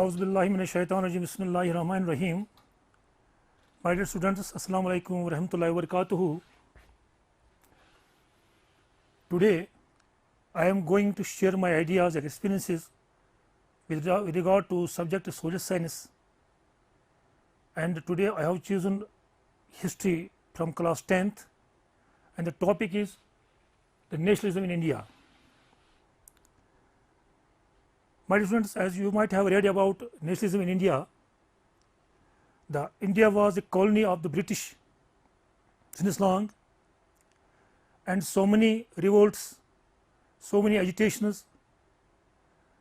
Auzubillahiminash-shaytanir-rajim. Bismillahir-rahmanir-rahim. My dear students, Assalamu alaikum wa rahmatullahi wa barakatuhu. Today I am going to share my ideas and experiences with regard to subject social science, and today I have chosen history from class 10th, and the topic is the nationalism in India. My dear students, as you might have read about nationalism in India, the India was a colony of the British since long, and so many revolts, so many agitations,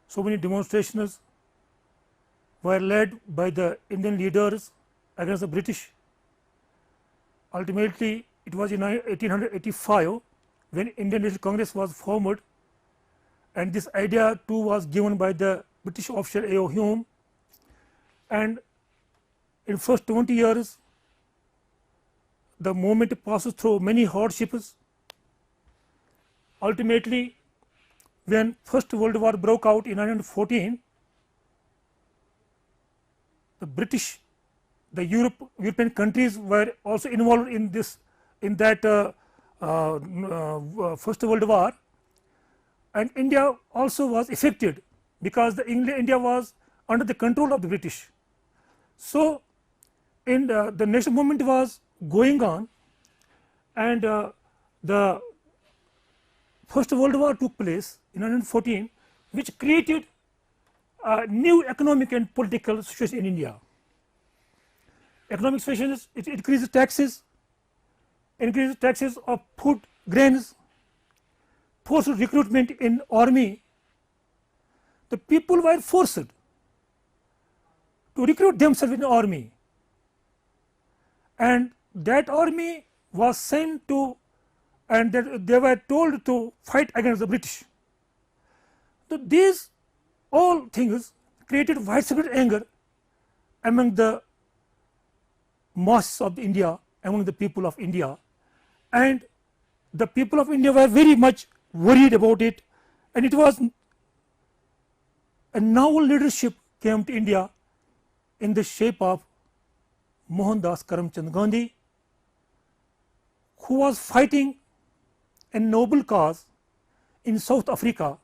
so many demonstrations were led by the Indian leaders against the British. Ultimately, it was in 1885 when Indian National Congress was formed, and this idea too was given by the British officer A. O. Hume, and in first 20 years the movement passes through many hardships. Ultimately, when First World War broke out in 1914, the British, the European countries were also involved in this, in that First World War, and India also was affected because India was under the control of the British. So, in the national movement was going on, and the First World War took place in 1914, which created a new economic and political situation in India. Economic situation is, it increases taxes of food, grains, forced recruitment in army. The people were forced to recruit themselves in the army, and that army was sent to, and they were told to fight against the British. So, these all things created widespread anger among the masses of India, among the people of India, and the people of India were very much worried about it, and it was a novel leadership came to India in the shape of Mohandas Karamchand Gandhi, who was fighting a noble cause in South Africa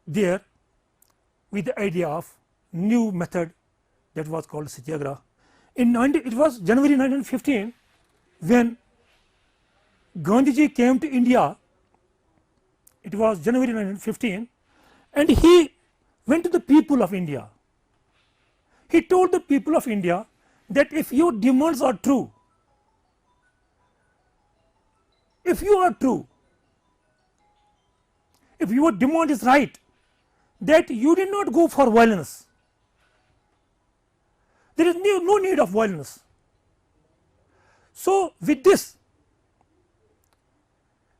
there with the idea of new method that was called Satyagraha. It was January 1915 when Gandhiji came to India. It was January 1915, and he went to the people of India. He told the people of India that if your demands are true, if you are true, if your demand is right, that you did not go for violence, there is no need of violence. So, with this,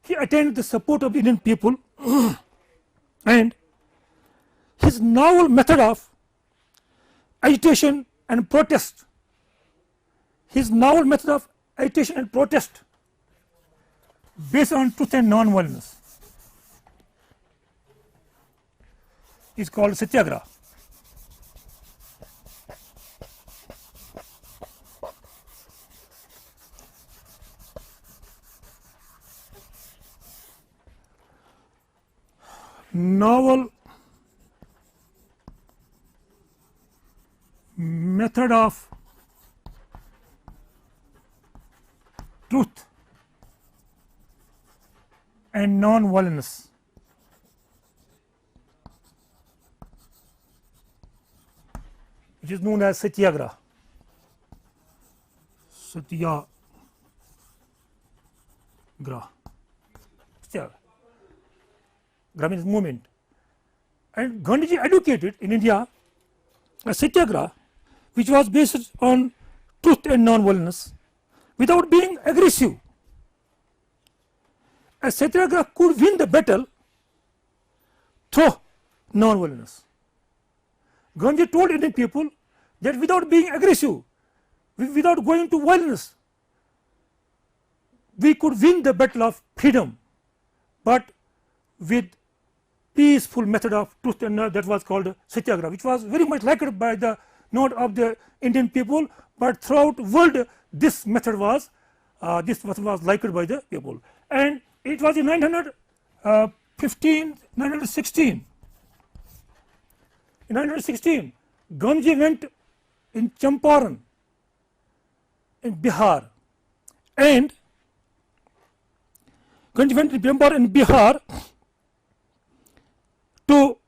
he attained the support of the Indian people and his novel method of agitation and protest, based on truth and non-violence, is called Satyagraha. Novel method of truth and non-violence, which is known as Satyagraha. Satyagraha. Graha means movement, and Gandhiji advocated in India a Satyagraha which was based on truth and non-violence without being aggressive. A Satyagraha could win the battle through non-violence. Gandhi told Indian people that without being aggressive, without going to violence, we could win the battle of freedom, but with peaceful method of truth and that was called Satyagraha, which was very much liked by the not of the Indian people, but throughout world this method was liked by the people. And it was in 1916. In 1916, Gandhiji went in Champaran in Bihar, and Gandhiji went to Champaran in Bihar to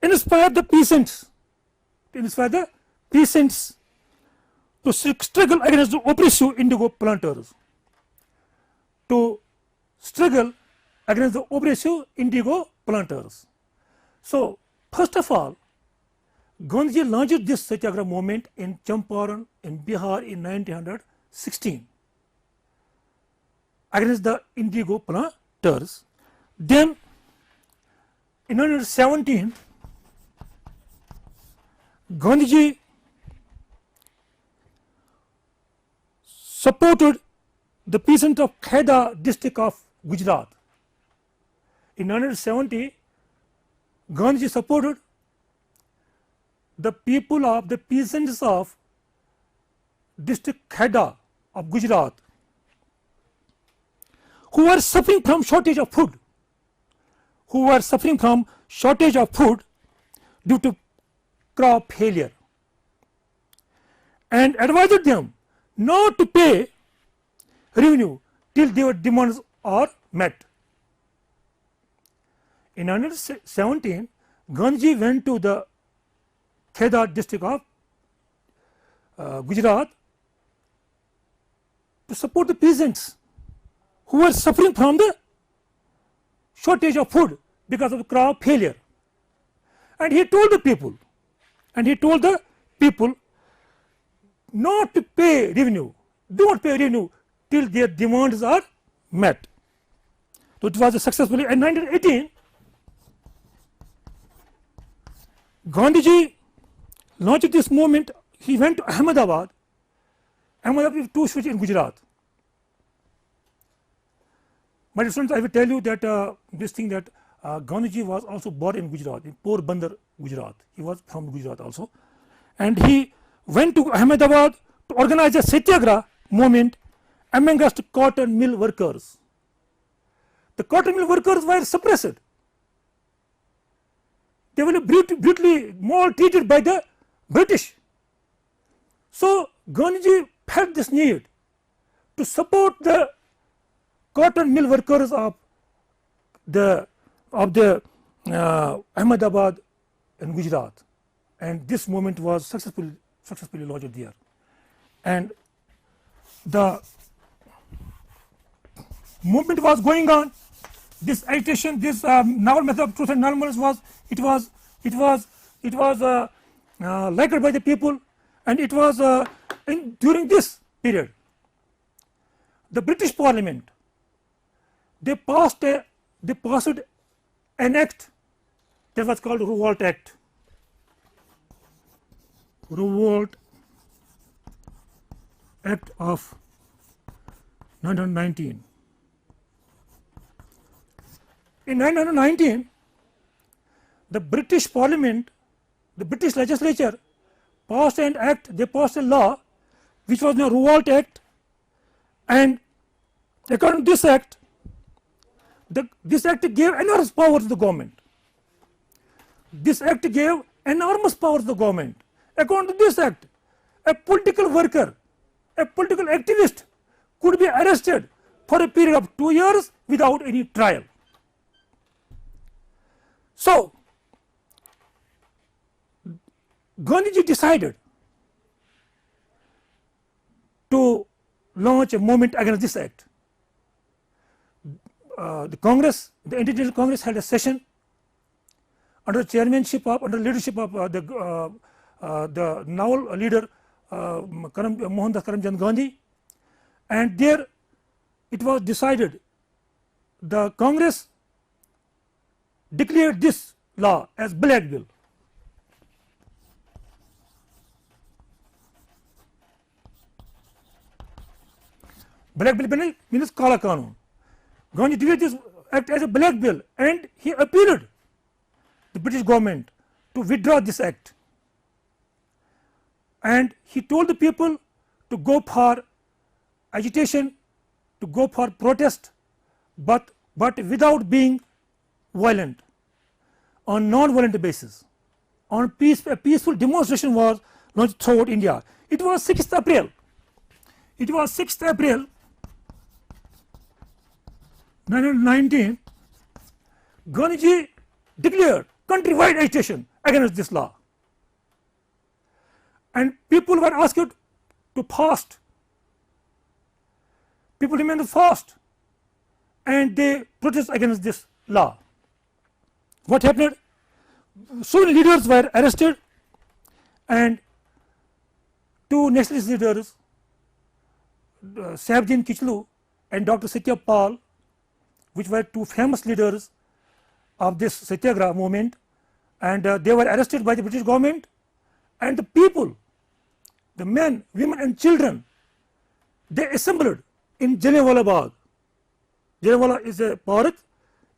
inspire the peasants, to struggle against the oppressive indigo planters, to struggle against the oppressive indigo planters. So, first of all, Gandhiji launched this Satyagraha movement in Champaran in Bihar in 1916 against the indigo planters. Then in 1917, Gandhiji supported the peasants of Kheda district of Gujarat. In 1970, Gandhiji supported the people of the peasants of district Kheda of Gujarat, who were suffering from shortage of food, due to crop failure, and advised them not to pay revenue till their demands are met. In 1917, Gandhiji went to the Kheda district of Gujarat to support the peasants who were suffering from the shortage of food because of crop failure. And he told the people, not to pay revenue, do not pay revenue till their demands are met. So it was a successfully. In 1918, Gandhiji launched this movement. He went to Ahmedabad. Ahmedabad is two cities in Gujarat. My students, I will tell you that this thing that Gandhiji was also born in Gujarat, in Porbandar, Gujarat. He was from Gujarat also, and he went to Ahmedabad to organize a Satyagraha movement amongst cotton mill workers. The cotton mill workers were suppressed. They were brutally maltreated by the British. So Gandhiji felt this need to support the cotton mill workers of the Ahmedabad and Gujarat, and this movement was successfully launched there. And the movement was going on. This agitation, this novel method of truth and normals was liked by the people, and it was during this period the British Parliament, they passed an act that was called Revolt Act. Revolt Act of 1919. In 1919, the British Parliament, the British legislature passed an act, they passed a law which was the Revolt Act, and according to this act, this act gave enormous power to the government. This act gave enormous power to the government. According to this act, a political worker, a political activist could be arrested for a period of 2 years without any trial. So Gandhiji decided to launch a movement against this act. The Congress, the International Congress, had a session under leadership of the now leader Mohandas Karamchand Gandhi, and there it was decided, the Congress declared this law as Black Bill. Black Bill means Kala Kanun. Gandhi declared this act as a blackmail, and he appealed the British government to withdraw this act, and he told the people to go for agitation, to go for protest, but without being violent, on non-violent basis. On a peaceful demonstration was launched throughout India. It was 6th April. It was 6th April 1919. Gandhiji declared countrywide agitation against this law, and people were asked to fast. People remained fast, and they protested against this law. What happened? So many leaders were arrested, and two nationalist leaders, Sahebdin Kichlu and Dr. Satya Pal, which were two famous leaders of this Satyagraha movement, and they were arrested by the British government, and the people, the men, women and children, they assembled in Jallianwala Bagh. Jallianwala is a park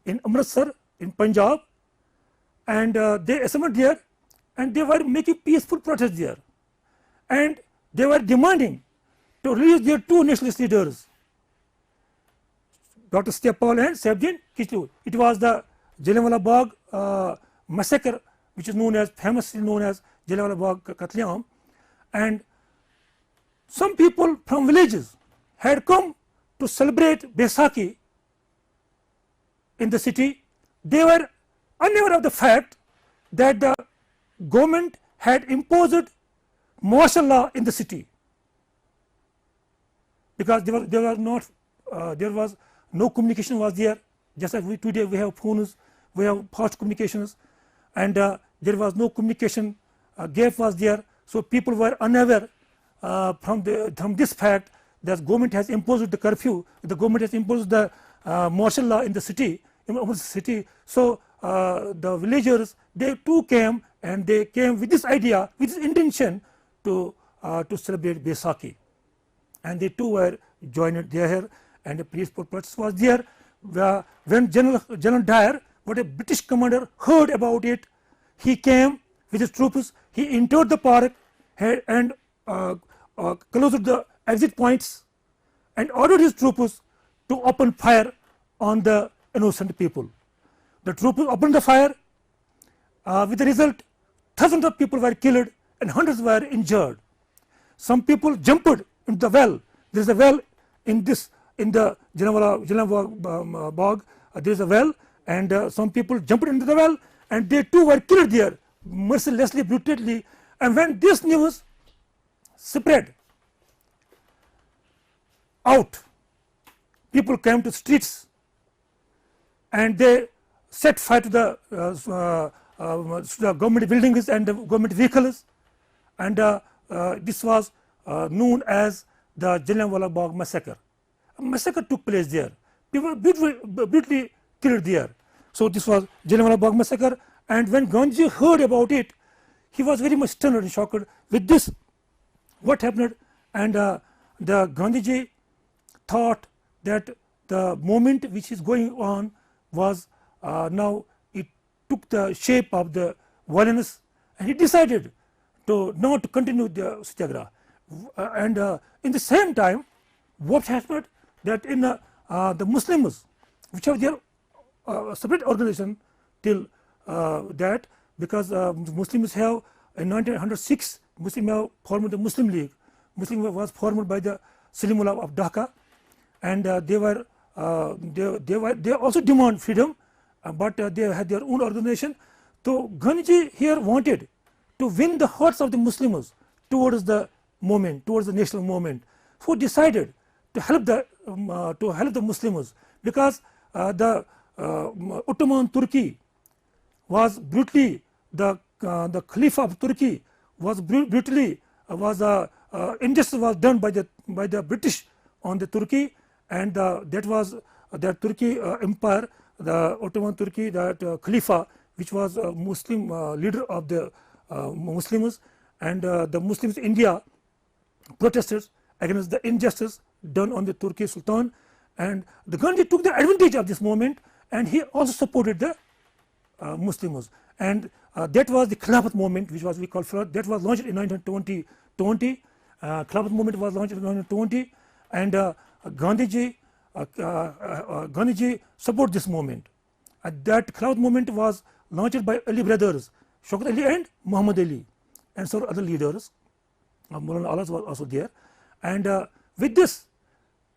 in Amritsar in Punjab, and they assembled there, and they were making peaceful protest there, and they were demanding to release their two nationalist leaders, Dr. Satya Pal and Sahebdin Kichlu. It was the Jallianwala Bagh massacre, which is known as, famously known as Jallianwala Bagh Katliam, and some people from villages had come to celebrate Baisakhi in the city. They were unaware of the fact that the government had imposed martial law in the city, because there was no communication was there. Just like today we have phones, we have fast communications, and there was no communication gap was there. So people were unaware from this fact that government has imposed the curfew, the government has imposed the martial law in the city. So the villagers, they too came, and they came with this idea, with this intention to celebrate Baisakhi, and they too were joined there, and a peaceful protest was there. When General Dyer, what a British commander, heard about it, he came with his troops. He entered the park and closed the exit points, and ordered his troops to open fire on the innocent people. The troops opened the fire. With the result, thousands of people were killed and hundreds were injured. Some people jumped into the well. There is a well in the Jallianwala Bagh. There is a well, and some people jumped into the well, and they too were killed there, mercilessly, brutally. And when this news spread out, people came to streets, and they set fire to the government buildings and the government vehicles, and this was known as the Jallianwala Bagh massacre. A massacre took place there. People were brutally killed there. So this was Jallianwala Bagh massacre, and when Gandhiji heard about it, he was very much stunned and shocked with this, what happened, and the Gandhiji thought that the movement which is going on was now it took the shape of the violence, and he decided to not continue the Satyagraha. And in the same time, what happened, that in the Muslims, which have their separate organization till that, because Muslims have in 1906 Muslims have formed the Muslim League. Muslim was formed by the Salimullah of Dhaka, and they also demand freedom, but they had their own organization. So Gandhiji here wanted to win the hearts of the Muslims towards the movement, towards the national movement, who decided to help the Muslims, because the Ottoman Turkey was brutally, the Khalifa of Turkey was brutally, injustice was done by the British on the Turkey, and that was the Turkey empire, the Ottoman Turkey, that Khalifa, which was a Muslim leader of the Muslims, and the Muslims in India protested against the injustice done on the Turkish Sultan, and the Gandhi took the advantage of this moment, and he also supported the Muslims, and that was the Khilafat movement, which was we call that was launched in 1920. Khilafat movement was launched in 1920, and Gandhiji support this movement. That Khilafat movement was launched by Ali brothers, Shaukat Ali and Muhammad Ali, and several other leaders. Maulana Alas was also there, and with this,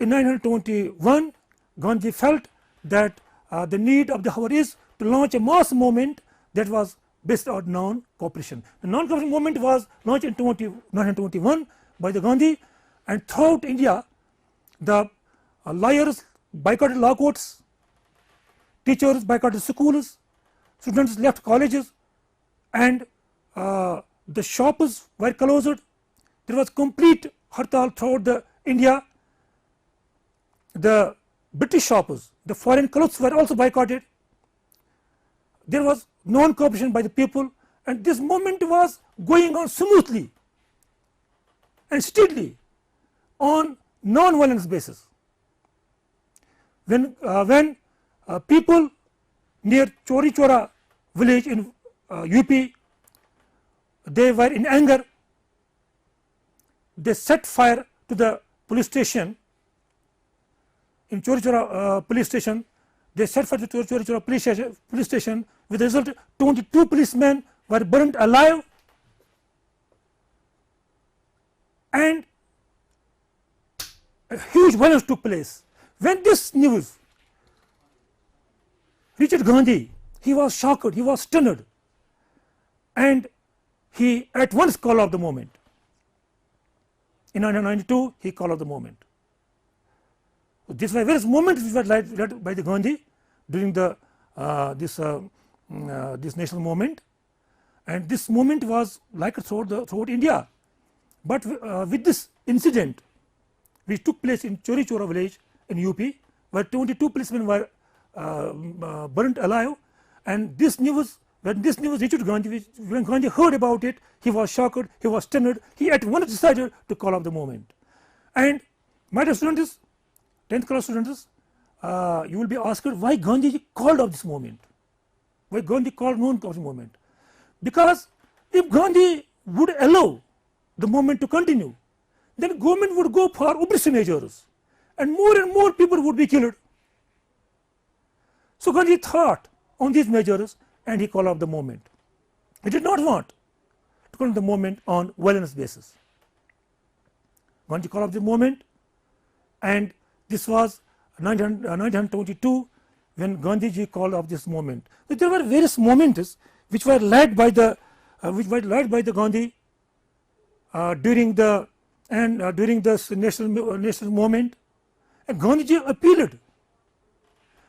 in 1921, Gandhi felt that the need of the hour is to launch a mass movement that was based on non-cooperation. The non-cooperation movement was launched in 1921 by the Gandhi, and throughout India, the lawyers boycotted law courts, teachers boycotted schools, students left colleges, and the shops were closed. There was complete hartal throughout the India. The British shops, the foreign clothes were also boycotted. There was non-cooperation by the people, and this movement was going on smoothly and steadily on non-violence basis. When people near Chori Chora village in UP, they were in anger, they set fire to the police station in Chori Chora police station. They set fire to Chori Chora police station, with the result 22 policemen were burnt alive, and a huge violence took place. When this news reached Gandhi, he was shocked, he was stunned, and he at once called off the movement. In 1992, he called off the movement. These were various movements which were led by the Gandhi during the this national movement, and this movement was like throughout India. But with this incident which took place in Chori Chora village in UP, where 22 policemen were burnt alive, and this news, when this news reached Gandhi, when Gandhi heard about it, he was shocked, he was stunned, he at once decided to call off the movement. And my dear students, 10th class students, you will be asked why Gandhi called off this movement, why Gandhi called non-cooperation movement. Because if Gandhi would allow the movement to continue, then government would go for oppressive measures, and more people would be killed. So Gandhi thought on these measures, and he called off the movement. He did not want to call the movement on violence basis. Gandhi called off the movement, and this was 1922 when Gandhiji called off this movement. But there were various movements which were led by the Gandhi during this national movement, and Gandhiji appealed.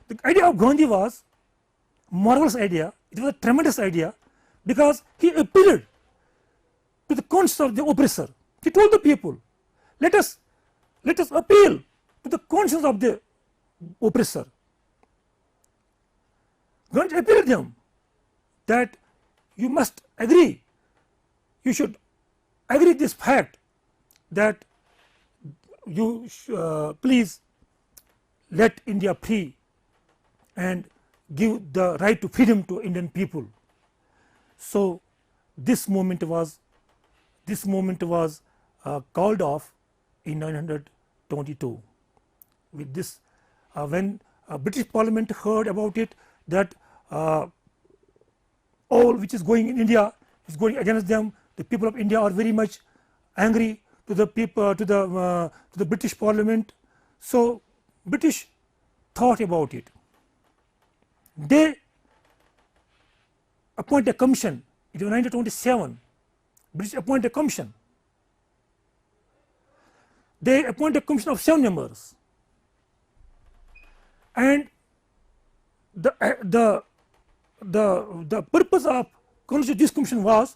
The idea of Gandhi was marvelous idea. It was a tremendous idea, because he appealed to the conscience of the oppressor. He told the people, let us appeal to the conscience of the oppressor. Gandhi appealed to them that you must agree, you should agree this fact that you please let India free and give the right to freedom to Indian people. So this movement was called off in 1922. With this, when British Parliament heard about it, that all which is going in India is going against them, the people of India are very much angry to the people, to the British Parliament. So British thought about it. They appoint a commission. It was 1927. British appoint a commission. They appoint a commission of 7 members, and the purpose of this commission was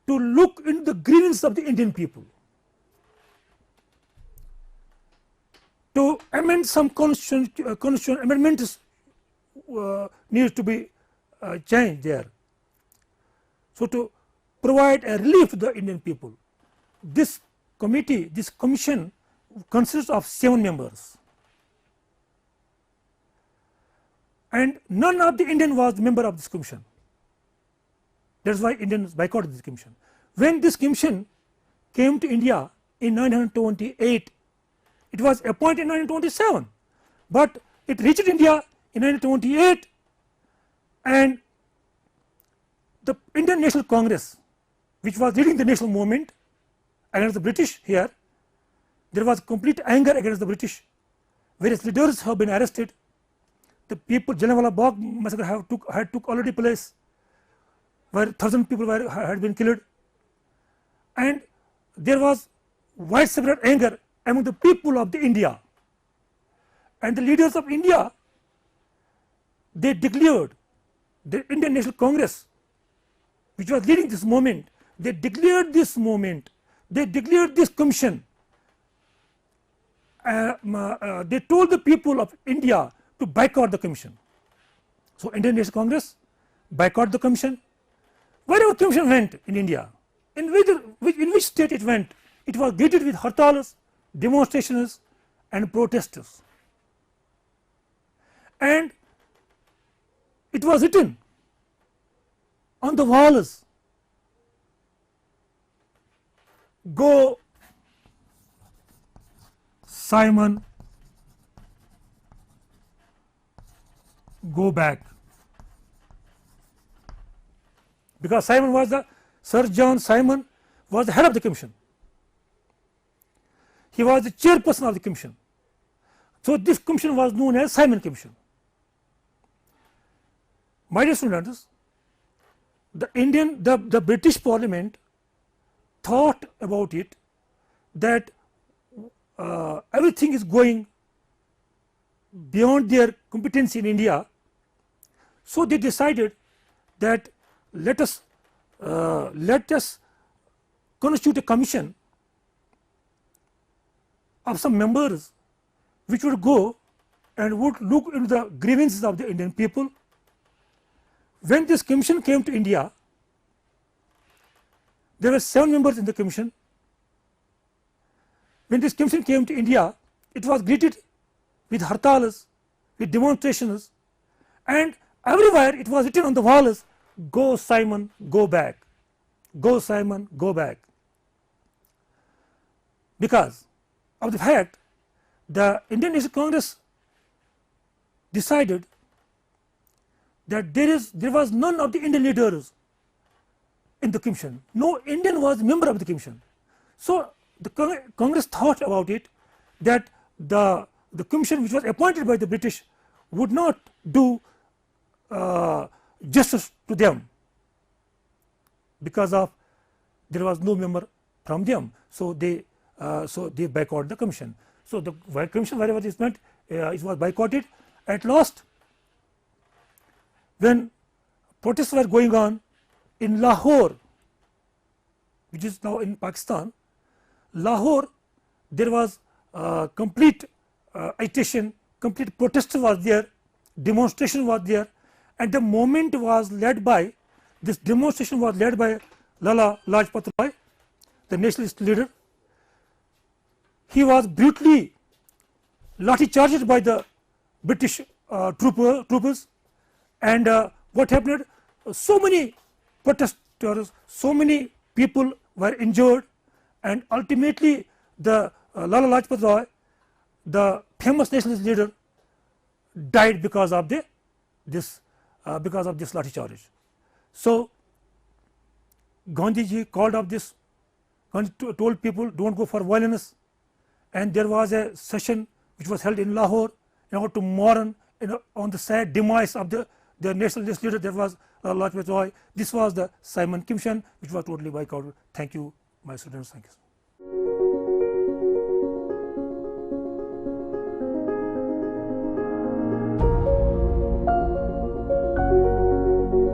to look into the grievances of the Indian people, to amend some constitutional amendments needs to be changed there. So to provide a relief to the Indian people, this committee, this commission consists of 7 members. and none of the Indian was member of this commission. That is why Indians boycotted this commission. When this commission came to India in 1928, it was appointed in 1927, but it reached India in 1928, and the Indian National Congress, which was leading the national movement against the British here, there was complete anger against the British. Various leaders have been arrested. The people, Jallianwala Bagh massacre had took already place, where 1,000 people had been killed, and there was widespread anger among the people of the India, and the leaders of India, they declared, the Indian National Congress, which was leading this movement, they declared this movement, they declared this commission, they told the people of India to boycott the commission. So, Indian National Congress boycott the commission. Wherever commission went in India, in which state it went, it was greeted with hartalas, demonstrations and protesters, and it was written on the walls, "Go Simon, go back," because Simon was Sir John Simon was the head of the commission. He was the chairperson of the commission. So, this commission was known as Simon Commission. My dear students, the British Parliament thought about it that everything is going beyond their competency in India. So, they decided that let us constitute a commission of some members which would go and would look into the grievances of the Indian people. When this commission came to India, there were 7 members in the commission. When this commission came to India, it was greeted with hartalas, with demonstrations, and everywhere it was written on the walls, "Go Simon, go back, go Simon, go back," because of the fact the Indian National Congress decided that there was none of the Indian leaders in the commission. No Indian was a member of the commission. So, the Congress thought about it that the commission which was appointed by the British would not do justice to them, because of there was no member from them. So, they boycotted the commission. So, the commission wherever it went, it was boycotted. At last, when protests were going on in Lahore, which is now in Pakistan, Lahore, there was complete agitation, complete protest was there, demonstration was there, and the movement was led by, this demonstration was led by Lala Lajpat Rai, the nationalist leader. He was brutally lathi charged by the British troopers, and what happened? So many protesters, so many people were injured, and ultimately the Lala Lajpat Rai, the famous nationalist leader, died because of this lathi charge. So, Gandhiji called up this, Gandhi told people don't go for violence, and there was a session which was held in Lahore in order to mourn on the sad demise of the nationalist leader, that was Lala Lajpat Rai. This was the Simon Commission, which was totally boycotted. Thank you, my students. Thank you.